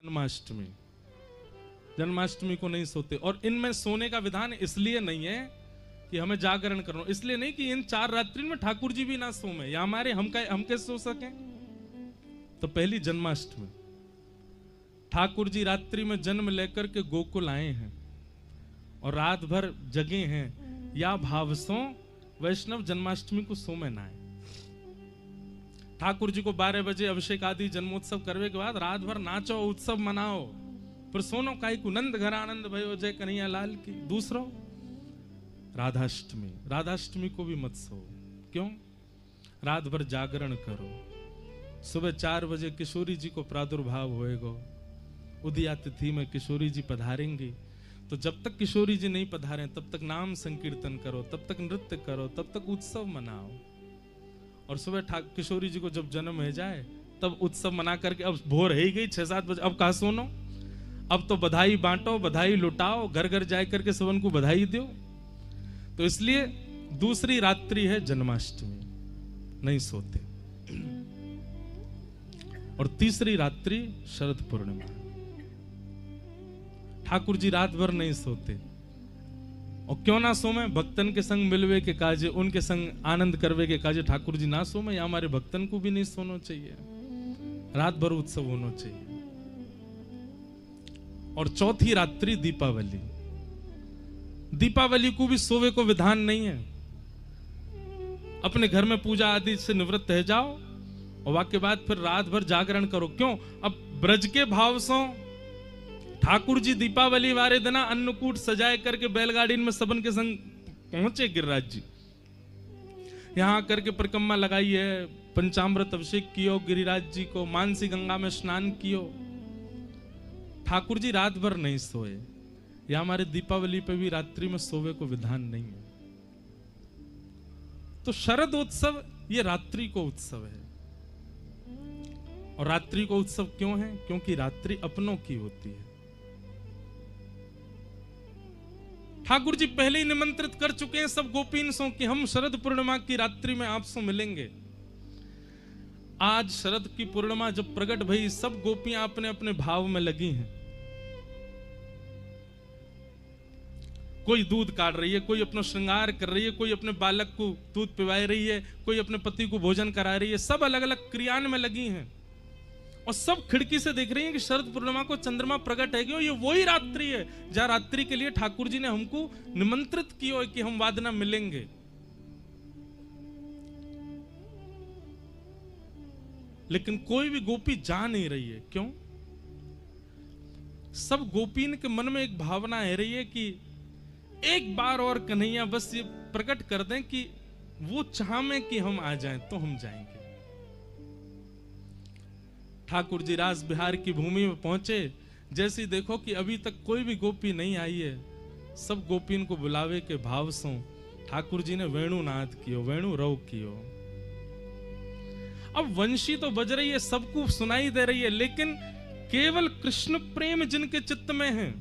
जन्माष्टमी, जन्माष्टमी को नहीं सोते। और इनमें सोने का विधान इसलिए नहीं है कि हमें जागरण करना, इसलिए नहीं कि इन 4 रात्रि में ठाकुर जी भी ना सोमे या हमारे हम कैसे सो सकें। तो पहली जन्माष्टमी, ठाकुर जी रात्रि में जन्म लेकर के गोकुल आए हैं और रात भर जगे हैं, या भाव सो वैष्णव जन्माष्टमी को सोमे ना आए। ठाकुर जी को 12 बजे अभिषेक आदि जन्मोत्सव करने के बाद रात भर नाचो, उत्सव मनाओ, फिर सोनो काई को, नंद घर आनंद भयो जय कन्हैया लाल की। दूसरो राधाष्टमी, राधाष्टमी को भी मत सो। क्यों? रात भर जागरण करो। सुबह 4 बजे किशोरी जी को प्रादुर्भाव होएगा, उदया तिथि में किशोरी जी पधारेंगी। तो जब तक किशोरी जी नहीं पधारे तब तक नाम संकीर्तन करो, तब तक नृत्य करो, तब तक उत्सव मनाओ। और सुबह किशोरी जी को जब जन्म हो जाए तब उत्सव मना करके, अब भोर ही गई 6-7 बजे, अब कहा सोनो, अब तो बधाई बांटो, बधाई लुटाओ, घर घर जाए करके सबन को बधाई दो। तो इसलिए दूसरी रात्रि है जन्माष्टमी, नहीं सोते। और तीसरी रात्रि शरद पूर्णिमा, ठाकुर जी रात भर नहीं सोते। और क्यों ना सोमे? भक्तन के संग मिलवे के काजे, उनके संग आनंद करवे के काजे ठाकुर जी ना सोमे, या हमारे भक्तन को भी नहीं सोना चाहिए, रात भर उत्सव होना चाहिए। और चौथी रात्रि दीपावली, दीपावली को भी सोवे को विधान नहीं है। अपने घर में पूजा आदि से निवृत्त रह जाओ और वाक्य बाद फिर रात भर जागरण करो। क्यों? अब ब्रज के भाव सो ठाकुर जी दीपावली वाले दिना अन्नकूट सजाए करके बैलगाड़ी में सबन के संग पहुंचे गिरिराज जी। यहां करके परिक्रमा लगाई है, पंचामृत अभिषेक कियो गिरिराज जी को, मानसी गंगा में स्नान कियो। ठाकुर जी रात भर नहीं सोए, या हमारे दीपावली पे भी रात्रि में सोवे को विधान नहीं है। तो शरद उत्सव ये रात्रि को उत्सव है। और रात्रि को उत्सव क्यों है? क्योंकि रात्रि अपनों की होती है। ठाकुर जी पहले ही निमंत्रित कर चुके हैं सब गोपीनों कि हम शरद पूर्णिमा की रात्रि में आपसे मिलेंगे। आज शरद की पूर्णिमा जब प्रकट भई, सब गोपियां अपने अपने भाव में लगी हैं। कोई दूध काट रही है, कोई अपना श्रृंगार कर रही है, कोई अपने बालक को दूध पिला रही है, कोई अपने पति को भोजन करा रही है। सब अलग अलग क्रियान में लगी हैं और सब खिड़की से देख रही हैं कि शरद पूर्णिमा को चंद्रमा प्रकट है कि ये वही रात्रि है जहां रात्रि के लिए ठाकुर जी ने हमको निमंत्रित किया कि हम वादना मिलेंगे। लेकिन कोई भी गोपी जा नहीं रही है। क्यों? सब गोपीन के मन में एक भावना है रही है कि एक बार और कन्हैया बस ये प्रकट कर दें कि वो चाहे कि हम आ जाएं तो हम जाएंगे। ठाकुर जी रास बिहार की भूमि में पहुंचे, जैसे देखो कि अभी तक कोई भी गोपी नहीं आई है, सब गोपीन को बुलावे के भाव से ठाकुर जी ने वेणु नाद कियो, वेणु रव कियो। अब वंशी तो बज रही है, सबको सुनाई दे रही है, लेकिन केवल कृष्ण प्रेम जिनके चित्त में है।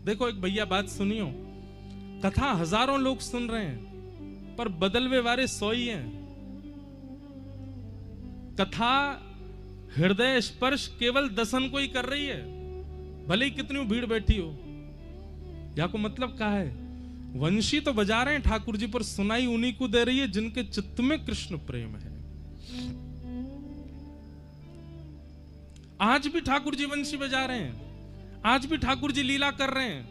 देखो एक भैया बात सुनियो, कथा हजारों लोग सुन रहे हैं पर बदलवे वाले 100 ही हैं। कथा हृदय स्पर्श केवल 10 को ही कर रही है, भले ही कितनी भीड़ बैठी हो। या को मतलब क्या है? वंशी तो बजा रहे हैं ठाकुर जी, पर सुनाई उन्हीं को दे रही है जिनके चित्त में कृष्ण प्रेम है। आज भी ठाकुर जी वंशी बजा रहे हैं, आज भी ठाकुर जी लीला कर रहे हैं,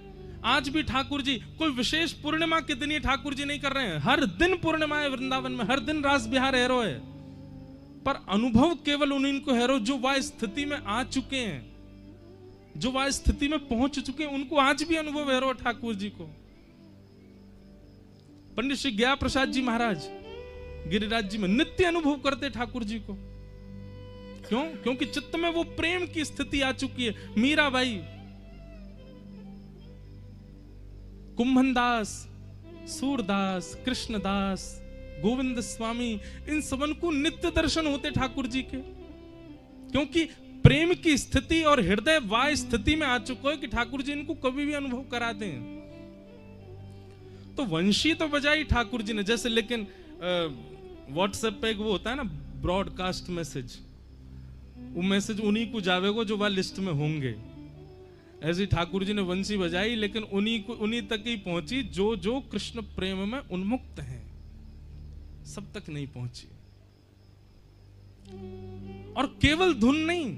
आज भी ठाकुर जी कोई विशेष पूर्णिमा के दिन ही ठाकुर जी नहीं कर रहे हैं। हर दिन पूर्णिमा है वृंदावन में, हर दिन रास बिहार हैरो है, पर अनुभव केवल उन्हीं को हैरो जो वह स्थिति में आ चुके हैं, जो वह स्थिति में पहुंच चुके हैं, उनको आज भी अनुभव हैरो ठाकुर जी को। पंडित श्री गया प्रसाद जी महाराज गिरिराज जी में नित्य अनुभव करते ठाकुर जी को। क्यों? क्योंकि चित्त में वो प्रेम की स्थिति आ चुकी है। मीराबाई, कुंभनदास, सूरदास, कृष्णदास, गोविंद स्वामी, इन सबन को नित्य दर्शन होते ठाकुर जी के, क्योंकि प्रेम की स्थिति और हृदय वाय स्थिति में आ चुका है कि ठाकुर जी इनको कभी भी अनुभव कराते हैं। तो वंशी तो बजाई ठाकुर जी ने, जैसे लेकिन व्हाट्सएप पे एक वो होता है ना ब्रॉडकास्ट मैसेज, वो मैसेज उन्हीं को जावेगो जो वह लिस्ट में होंगे। ऐसी ठाकुर जी ने वंशी बजाई, लेकिन उन्हीं तक ही पहुंची जो जो कृष्ण प्रेम में उन्मुक्त हैं, सब तक नहीं पहुंची। और केवल धुन नहीं,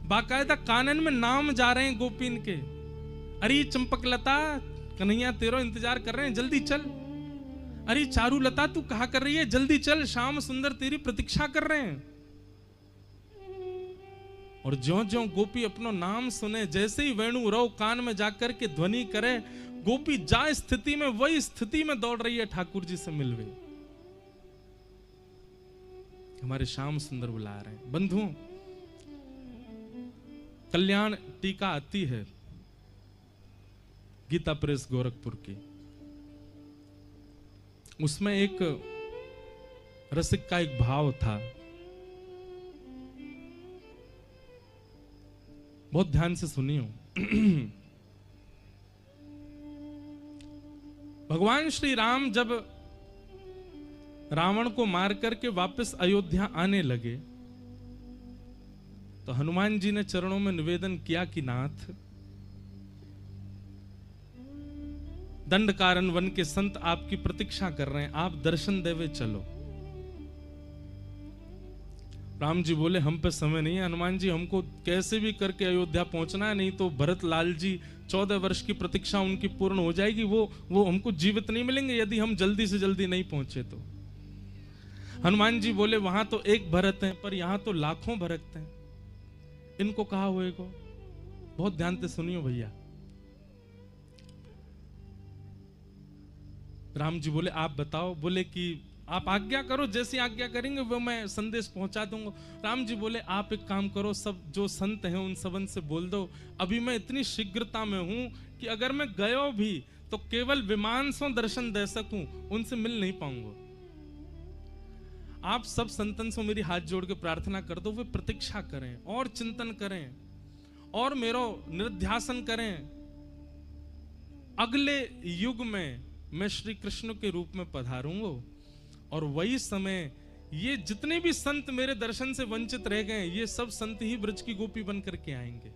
बाकायदा कानन में नाम जा रहे हैं गोपीन के, अरे चंपकलता कन्हैया तेरो इंतजार कर रहे हैं, जल्दी चल। अरे चारुलता तू कहा कर रही है, जल्दी चल, श्याम सुंदर तेरी प्रतीक्षा कर रहे हैं। और ज्यों ज्यों गोपी अपनो नाम सुने, जैसे ही वेणु रव कान में जाकर के ध्वनि करे, गोपी जा स्थिति में वही स्थिति में दौड़ रही है ठाकुर जी से मिलवे। हमारे श्याम सुंदर बुला रहे हैं। बंधुओं, कल्याण टीका आती है गीता प्रेस गोरखपुर की, उसमें एक रसिक का एक भाव था, बहुत ध्यान से सुनियो। भगवान श्री राम जब रावण को मार करके वापस अयोध्या आने लगे, तो हनुमान जी ने चरणों में निवेदन किया कि नाथ, दंड कारण वन के संत आपकी प्रतीक्षा कर रहे हैं, आप दर्शन देवे चलो। राम जी बोले हम पे समय नहीं है हनुमान जी, हमको कैसे भी करके अयोध्या पहुंचना है, नहीं तो भरत लाल जी 14 वर्ष की प्रतीक्षा उनकी पूर्ण हो जाएगी, वो हमको जीवित नहीं मिलेंगे यदि हम जल्दी से जल्दी नहीं पहुंचे तो। हनुमान जी बोले वहां तो एक भरत है, पर यहां तो लाखों भरत हैं, इनको कहा होएगा। बहुत ध्यान से सुनियो भैया। राम जी बोले आप बताओ। बोले कि आप आज्ञा करो, जैसी आज्ञा करेंगे वो मैं संदेश पहुंचा दूंगा। राम जी बोले आप एक काम करो, सब जो संत हैं उन सबन से बोल दो, अभी मैं इतनी शीघ्रता में हूं कि अगर मैं गयो भी तो केवल विमान से दर्शन दे सकूं, उनसे मिल नहीं पाऊंगा। आप सब संतन से मेरी हाथ जोड़ के प्रार्थना कर दो, वे प्रतीक्षा करें और चिंतन करें और मेरो निध्यासन करें। अगले युग में मैं श्री कृष्ण के रूप में पधारूंगा, और वही समय ये जितने भी संत मेरे दर्शन से वंचित रह गए, ये सब संत ही ब्रज की गोपी बन करके आएंगे।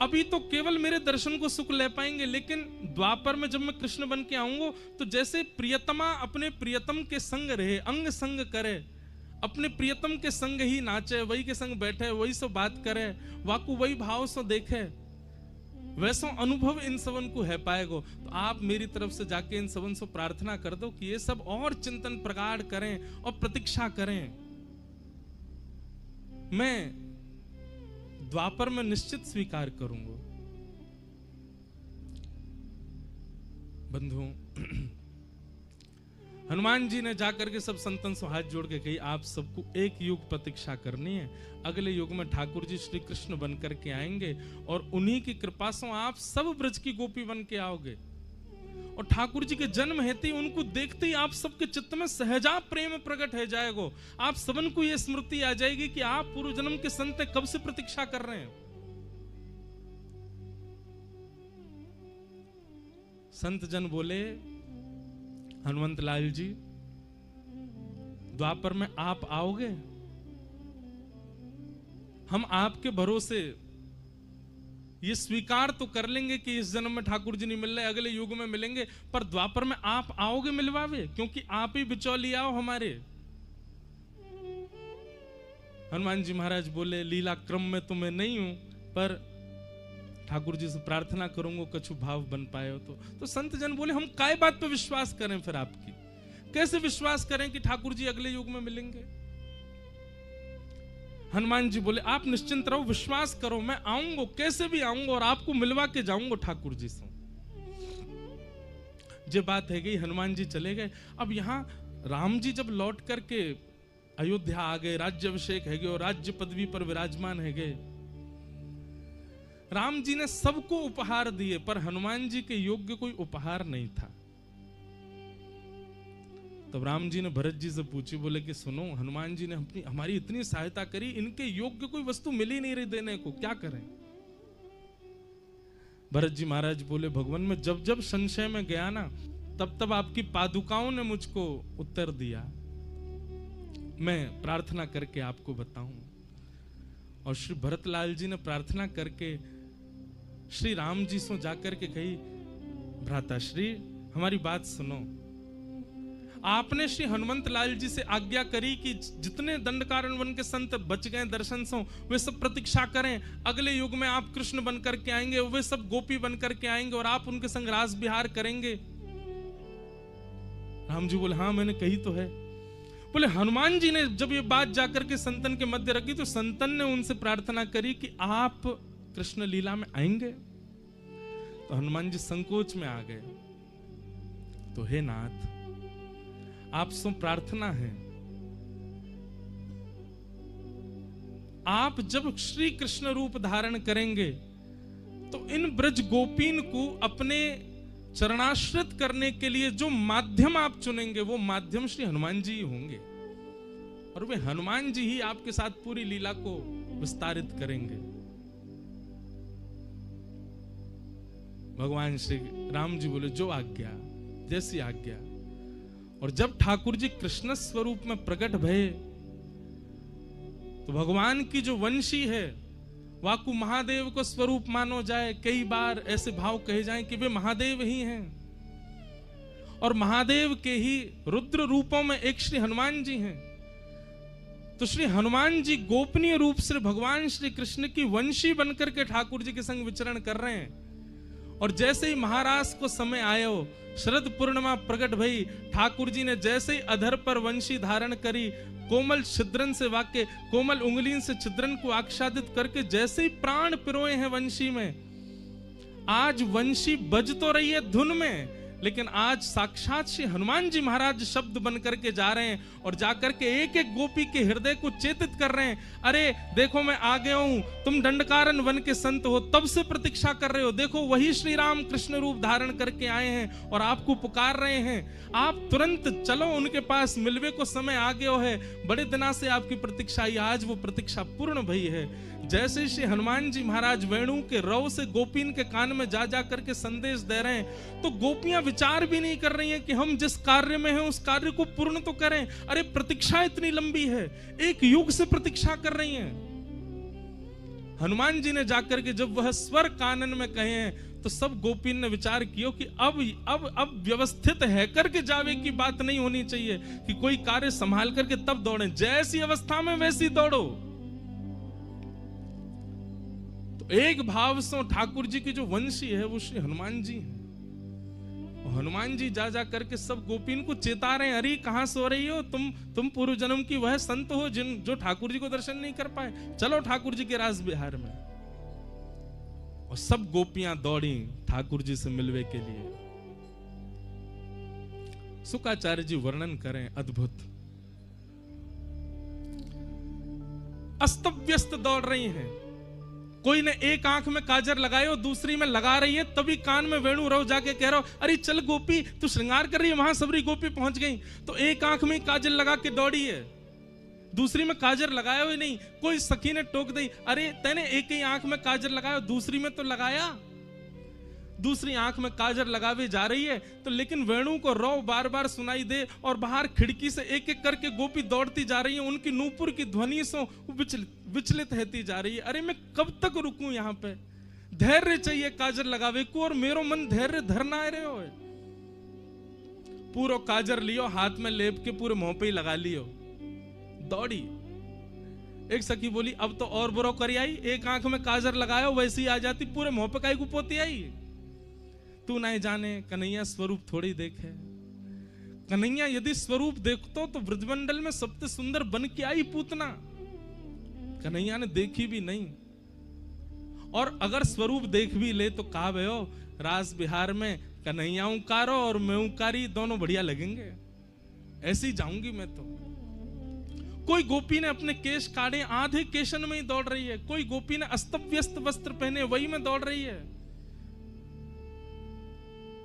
अभी तो केवल मेरे दर्शन को सुख ले पाएंगे, लेकिन द्वापर में जब मैं कृष्ण बन के आऊंगा, तो जैसे प्रियतमा अपने प्रियतम के संग रहे, अंग संग करे, अपने प्रियतम के संग ही नाचे, वही के संग बैठे, वही सो बात करे, वाकु वही भाव सो देखे, वैसा अनुभव इन सबन को है पाएगो। तो आप मेरी तरफ से जाके इन सबन से प्रार्थना कर दो कि ये सब और चिंतन प्रगाढ़ करें और प्रतीक्षा करें। मैं द्वापर में निश्चित स्वीकार करूंगा। बंधुओं, हनुमान जी ने जाकर के सब संतन से हाथ जोड़ के कही आप सबको एक युग प्रतीक्षा करनी है, अगले युग में ठाकुर जी श्री कृष्ण बन करके आएंगे और उन्हीं की कृपा से आप सब ब्रज की गोपी बन के आओगे। और ठाकुर जी के जन्म हेतु ही उनको देखते ही आप सबके चित्त में सहजा प्रेम प्रकट हो जाएगा। आप सबन को यह स्मृति आ जाएगी कि आप पूर्व जन्म के संत कब से प्रतीक्षा कर रहे हैं। संत जन बोले हनुमंत लाल जी, द्वापर में आप आओगे, हम आपके भरोसे ये स्वीकार तो कर लेंगे कि इस जन्म में ठाकुर जी नहीं मिल रहे, अगले युग में मिलेंगे, पर द्वापर में आप आओगे मिलवावे, क्योंकि आप ही बिचौलिया हो हमारे। हनुमान जी महाराज बोले लीला क्रम में तो मैं नहीं हूं, पर ठाकुर जी से प्रार्थना करूंगा कछु भाव बन पाए हो तो संत जन बोले हम काय बात पे विश्वास करें, फिर आपकी कैसे विश्वास करें कि ठाकुर जी अगले युग में मिलेंगे। हनुमान जी बोले आप निश्चिंत रहो, विश्वास करो, मैं आऊंगा, कैसे भी आऊंगा और आपको मिलवा के जाऊंगा ठाकुर जी से। जो बात है गई, हनुमान जी चले गए। अब यहां राम जी जब लौट करके अयोध्या आ गए, राज्याभिषेक है गए और राज्य पदवी पर विराजमान है गए। राम जी ने सबको उपहार दिए, पर हनुमान जी के योग्य कोई उपहार नहीं था। तब राम जी ने भरत जी से पूछी, बोले कि सुनो, हनुमान जी ने हमारी इतनी सहायता करी, इनके योग्य कोई वस्तु मिल ही नहीं रही देने को, क्या करें। भरत जी महाराज बोले भगवान में जब जब संशय में गया ना, तब तब आपकी पादुकाओं ने मुझको उत्तर दिया, मैं प्रार्थना करके आपको बताऊं। और श्री भरतलाल जी ने प्रार्थना करके श्री राम जी सो जाकर के कही, भ्राताश्री हमारी बात सुनो। आपने श्री हनुमंत लाल जी से आज्ञा करी कि जितने दंडकारण्य वन के संत बच गए दर्शन से, वे सब प्रतीक्षा करें, अगले युग में आप कृष्ण बनकर के आएंगे, वे सब गोपी बनकर के आएंगे और आप उनके संग रास विहार करेंगे। राम जी बोले, हाँ मैंने कही तो है। बोले, हनुमान जी ने जब ये बात जाकर के संतन के मध्य रखी तो संतन ने उनसे प्रार्थना करी कि आप कृष्ण लीला में आएंगे। तो हनुमान जी संकोच में आ गए। तो हे नाथ, आप सो प्रार्थना है, आप जब श्री कृष्ण रूप धारण करेंगे तो इन ब्रज गोपीन को अपने चरणाश्रित करने के लिए जो माध्यम आप चुनेंगे वो माध्यम श्री हनुमान जी होंगे, और वे हनुमान जी ही आपके साथ पूरी लीला को विस्तारित करेंगे। भगवान श्री राम जी बोले, जो आज्ञा, जैसी आज्ञा। और जब ठाकुर जी कृष्ण स्वरूप में प्रकट भये तो भगवान की जो वंशी है वाकु महादेव को स्वरूप मानो जाए। कई बार ऐसे भाव कहे जाएं कि वे महादेव ही हैं, और महादेव के ही रुद्र रूपों में एक श्री हनुमान जी हैं। तो श्री हनुमान जी गोपनीय रूप से भगवान श्री कृष्ण की वंशी बनकर के ठाकुर जी के संग विचरण कर रहे हैं। और जैसे ही महाराज को समय आयो, शरद पूर्णिमा प्रकट भई, ठाकुर जी ने जैसे ही अधर पर वंशी धारण करी, कोमल छिद्रन से वाक्य कोमल उंगली से छिद्रन को आच्छादित करके जैसे ही प्राण पिरोए हैं वंशी में। आज वंशी बज तो रही है धुन में, लेकिन आज साक्षात श्री हनुमान जी महाराज शब्द बन करके जा रहे हैं और जाकर के एक एक गोपी के हृदय को चेतित कर रहे हैं। अरे देखो मैं आ गया हूं, तुम दंडकारण्य वन के संत हो, तब से प्रतीक्षा कर रहे हो, देखो वही श्री राम कृष्ण रूप धारण करके आए हैं और आपको पुकार रहे हैं। आप तुरंत चलो उनके पास, मिलवे को समय आ गया है, बड़े दिनों से आपकी प्रतीक्षा आई, आज वो प्रतीक्षा पूर्ण भई है। जैसे श्री हनुमान जी महाराज वेणु के रव से गोपीन के कान में जा जा करके संदेश दे रहे हैं, तो गोपियां विचार भी नहीं कर रही हैं कि हम जिस कार्य में हैं उस कार्य को पूर्ण तो करें। अरे प्रतीक्षा इतनी लंबी है, एक युग से प्रतीक्षा कर रही हैं। हनुमान जी ने जाकर के जब वह स्वर कानन में कहे हैं तो सब गोपीन ने विचार किया कि अब व्यवस्थित है करके जावे की बात नहीं होनी चाहिए कि कोई कार्य संभाल करके तब दौड़े, जैसी अवस्था में वैसी दौड़ो। एक भाव से ठाकुर जी की जो वंशी है वो श्री हनुमान जी है। हनुमान जी जा जा करके सब गोपीन को चेता रहे हैं, अरे कहां सो रही हो तुम पूर्व जन्म की वह संत हो जो ठाकुर जी को दर्शन नहीं कर पाए, चलो ठाकुर जी के रास विहार में। और सब गोपियां दौड़ी ठाकुर जी से मिलवे के लिए। शुकाचार्य जी वर्णन करें, अद्भुत, अस्त व्यस्त दौड़ रही हैं। कोई ने एक आंख में काजर लगाए हो, दूसरी में लगा रही है, तभी कान में वेणु रव जाके कह रहा हो, अरे चल गोपी तू श्रृंगार कर रही है, वहां सबरी गोपी पहुंच गई। तो एक आंख में काजल लगा के दौड़ी है, दूसरी में काजर लगाया हुआ नहीं। कोई सखी ने टोक दी, अरे तैने एक ही आंख में काजर लगाया, दूसरी में तो लगाया। दूसरी आंख में काजर लगावे जा रही है तो लेकिन वेणु को रव बार बार सुनाई दे और बाहर खिड़की से एक एक करके गोपी दौड़ती जा रही है, उनकी नूपुर की ध्वनि से विचलित रहती जा रही है। अरे मैं कब तक रुकूं यहाँ पे, धैर्य चाहिए काजर लगावे को, और मेरो मन धैर्य धरना रहे हो। पूरा काजर लियो, हाथ में लेप के पूरे मुंह पे ही लगा लियो, दौड़ी। एक सखी बोली, अब तो और बुरा कर आई, एक आंख में काजर लगाया वैसे ही आ जाती, पूरे मुंह पे काई गुपोती आई। तू नहीं जाने कन्हैया स्वरूप थोड़ी देखे। कन्हैया यदि स्वरूप देखतो तो ब्रजमंडल में सबसे सुंदर बन के आई पूतना, कन्हैया ने देखी भी नहीं। और अगर स्वरूप देख भी ले तो कहा भयो रास बिहार में कन्हैया उकारो और मैं उकारी, दोनों बढ़िया लगेंगे, ऐसी जाऊंगी मैं तो। कोई गोपी ने अपने केश काटे, आधे केशन में ही दौड़ रही है। कोई गोपी ने अस्त व्यस्त वस्त्र पहने, वही में दौड़ रही है।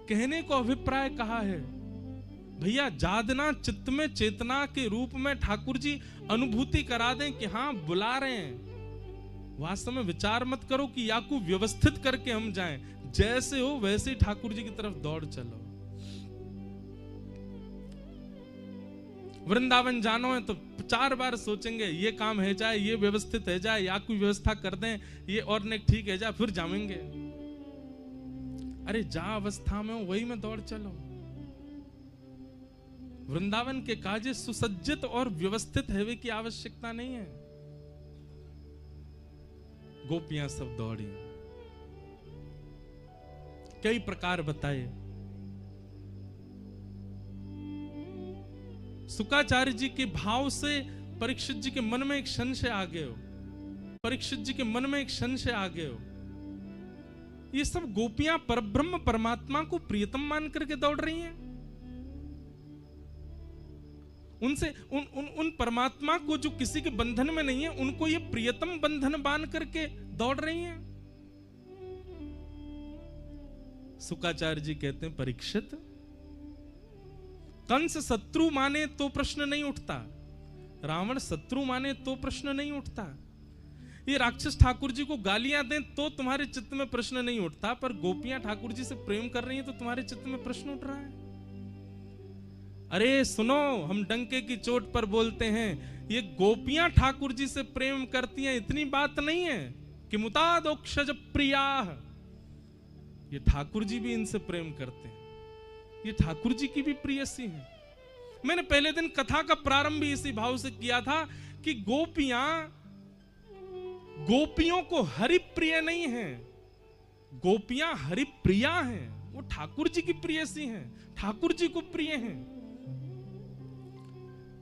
कहने को अभिप्राय कहा है, भैया जादना चित्त में चेतना के रूप में ठाकुर जी अनुभूति करा दें कि हाँ बुला रहे हैं। वास्तव में विचार मत करो कि या को व्यवस्थित करके हम जाएं, जैसे हो वैसे ठाकुर जी की तरफ दौड़ चलो। वृंदावन जानो है तो 4 बार सोचेंगे, ये काम है जाए, ये व्यवस्थित है जाए, या कोई व्यवस्था कर दें, ये और ने ठीक है जाए, फिर जाएंगे। अरे जा अवस्था में हो वही में दौड़ चलो। वृंदावन के काजे सुसज्जित और व्यवस्थित है की आवश्यकता नहीं है। गोपियां सब दौड़ी, कई प्रकार बताए। शुकाचार्य जी के भाव से परीक्षित जी के मन में एक संशय आ गए हो, परीक्षित जी के मन में एक संशय आ गए हो। ये सब गोपियां परब्रह्म परमात्मा को प्रियतम मान करके दौड़ रही हैं। उनसे उन परमात्मा को जो किसी के बंधन में नहीं है, उनको ये प्रियतम बंधन बांध करके दौड़ रही हैं। शुकाचार्य जी कहते हैं परीक्षित, कंस शत्रु माने तो प्रश्न नहीं उठता, रावण शत्रु माने तो प्रश्न नहीं उठता, ये राक्षस ठाकुर जी को गालियां दें तो तुम्हारे चित्त में प्रश्न नहीं उठता, पर गोपियां ठाकुर जी से प्रेम कर रही हैं तो तुम्हारे चित्त में प्रश्न उठ रहा है। अरे सुनो, हम डंके की चोट पर बोलते हैं, ये गोपियां ठाकुर जी से प्रेम करती हैं, इतनी बात नहीं है कि मुतादोक्षज प्रिया, ये ठाकुर जी भी इनसे प्रेम करते हैं, ये ठाकुर जी की भी प्रियसी हैं। मैंने पहले दिन कथा का प्रारंभ भी इसी भाव से किया था कि गोपियों को हरिप्रिय नहीं है, गोपियां हरिप्रिया हैं, वो ठाकुर जी की प्रियसी हैं, ठाकुर जी को प्रिय हैं।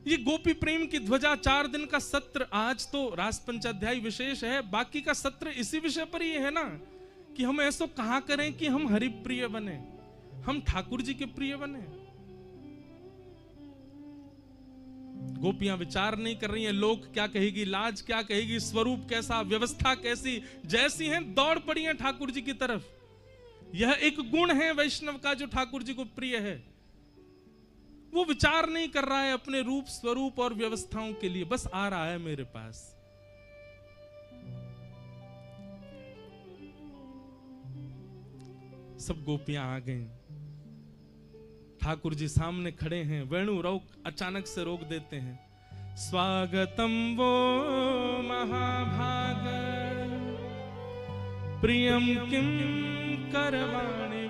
ये गोपी प्रेम की ध्वजा 4 दिन का सत्र, आज तो रास पंचाध्याय विशेष है, बाकी का सत्र इसी विषय पर ही है ना, कि हम ऐसा कहां करें कि हम हरिप्रिय बने, हम ठाकुर जी के प्रिय बने। गोपियां विचार नहीं कर रही हैं, लोग क्या कहेगी, लाज क्या कहेगी, स्वरूप कैसा, व्यवस्था कैसी, जैसी हैं दौड़ पड़ी हैं ठाकुर जी की तरफ। यह एक गुण है वैष्णव का जो ठाकुर जी को प्रिय है। वो विचार नहीं कर रहा है अपने रूप स्वरूप और व्यवस्थाओं के लिए, बस आ रहा है मेरे पास। सब गोपियां आ गई, ठाकुर जी सामने खड़े हैं, वेणु अचानक से रोक देते हैं। स्वागतम वो महाभाग प्रियम किम करवाणे